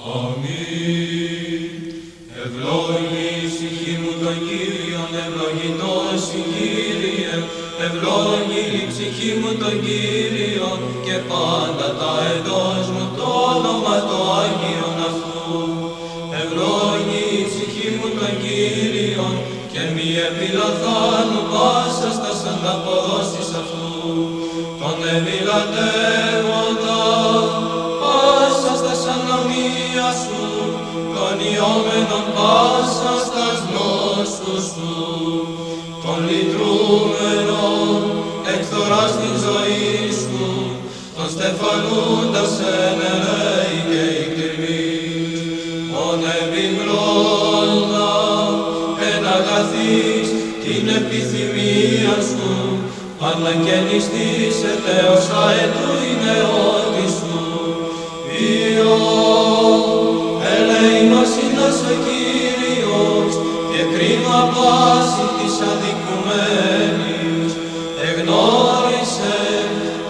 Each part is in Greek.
Αμήν. Ευλόγη η ψυχή μου τον Κύριον, ευλογητός η Κύριε. Ευλόγη η ψυχή μου τον Κύριον και πάντα τα εντός μου το όνομα το Άγιον αυτού. Ευλόγη η ψυχή μου τον Κύριον και μη επιλαθάνου πάσα στας ανταποδόσεις αυτού. Τον εμιλατεύοντα πάσα στας ανομία σου, τον ιόμενον πάσα στας νόσους σου. Τον λυτρούμενον εκθοράς την ζωή σου, τον στεφανούντας εν ελέη και η κτηρμή. Τον επιγλώντα εν αγαθείς την επιθυμία σου, ανακαινιστήσετε ως αετού η νεότη σου. Υιό, ελεημός είναι ο Κύριος και κρίμα πάση της αδικουμένης. Εγνώρισε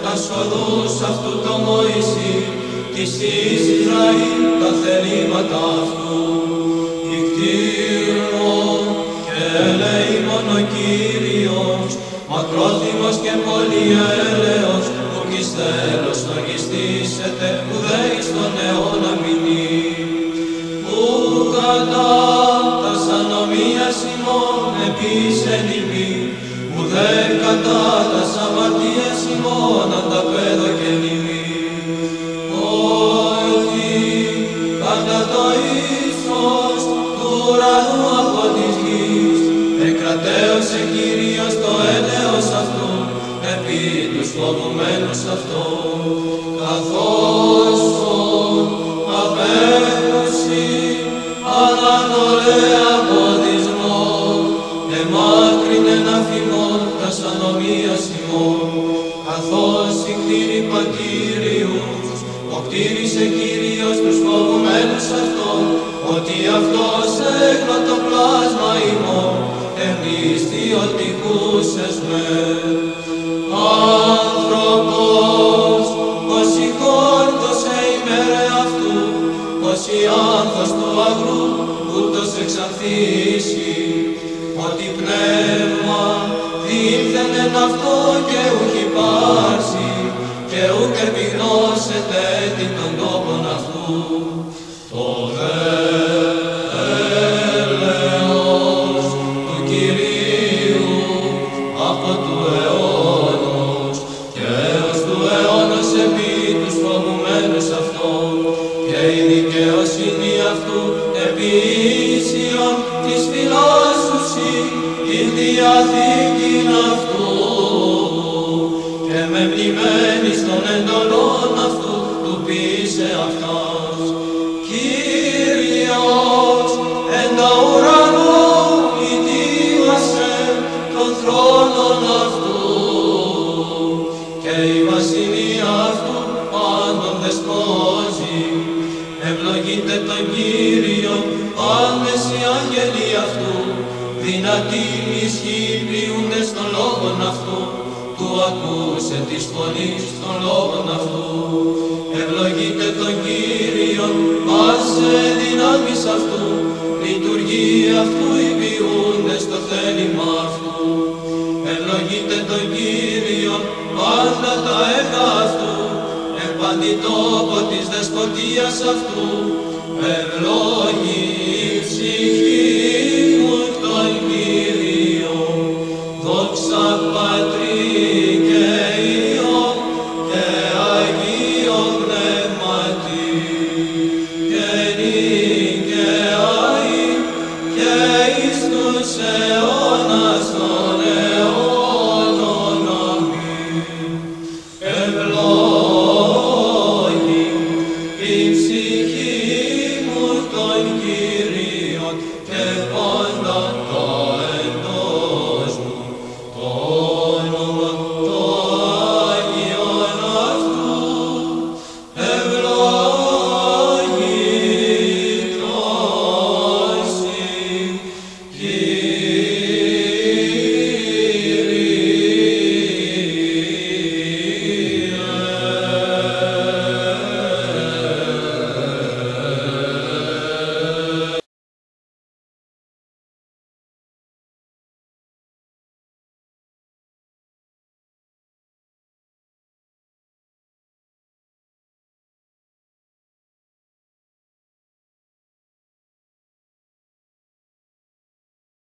τας οδούς αυτού το Μωυσή, της Ισραήλ τα θελήματα αυτού. Ικτήρων και ελεημόν ο Κύριος, μακρόθυμος και πολυέλεος, που εις τέλος λογιστήσετε, ουδέ εις τον αιώνα μηνύ. Που κατά τας ανομίας ημών επίσεν ημί, ουδέ κατά τας αμαρτίας ημών ανταπέδοκεν ημί. Ότι κατά το ύψος του ουρανού από της γης, εκρατέωσε Κύριος το έλεος αυτού, επί τους φοβουμένους αυτό, καθώς απέκρουση ανανολέα ποδισμό, εμάκρυνεν αφημών τας ανομίας ημών, καθώς η κτήρυπα Κύριους, οκτήρισε Κύριος τους φοβουμένους αυτόν, ότι αυτός έγνω το πλάσμα ημών, εμείς διοτυχούσες με. Άνθρωπος, ως η χόρτωσε ημέρε αυτού, ως η άνθος του αγρού, ούτως εξανθήσει, ότι πνεύμα δήλθεν εν αυτό και ούκ υπάρξει, και ούκ επιγνώσετε την των τόπων αυτού. Το έλεος του Κυρίου από του αιώνος και έως του αιώνος επί τους φοβουμένους αυτών, και η δικαιοσύνη αυτού επί ίσιον της φυλάσσουσι την διαθήκην αυτού, και με μνημένης των εντολών αυτού του ποιήσε αυτάς. Κύριος εν τα ουρανό ητίβασε των θρόνων αυτού, και η βασιλεία αυτού πάντων δεσπόζει. Ευλογείτε τον Κύριον πάντες οι άγγελοι αυτού, δυνατοί ισχύοι πλειούντες των λόγων αυτού, του ακούσε της φωνής των λόγων αυτού. Ευλογείτε τον Κύριον πάσε δυνάμεις αυτού, λειτουργεί αυτού οι ποιούντες το θέλημα αυτού. Ευλογείτε τον Κύριον πάντα τα έργα αυτού, επαντιτόπο της δεσποτείας αυτού. Ευλόγη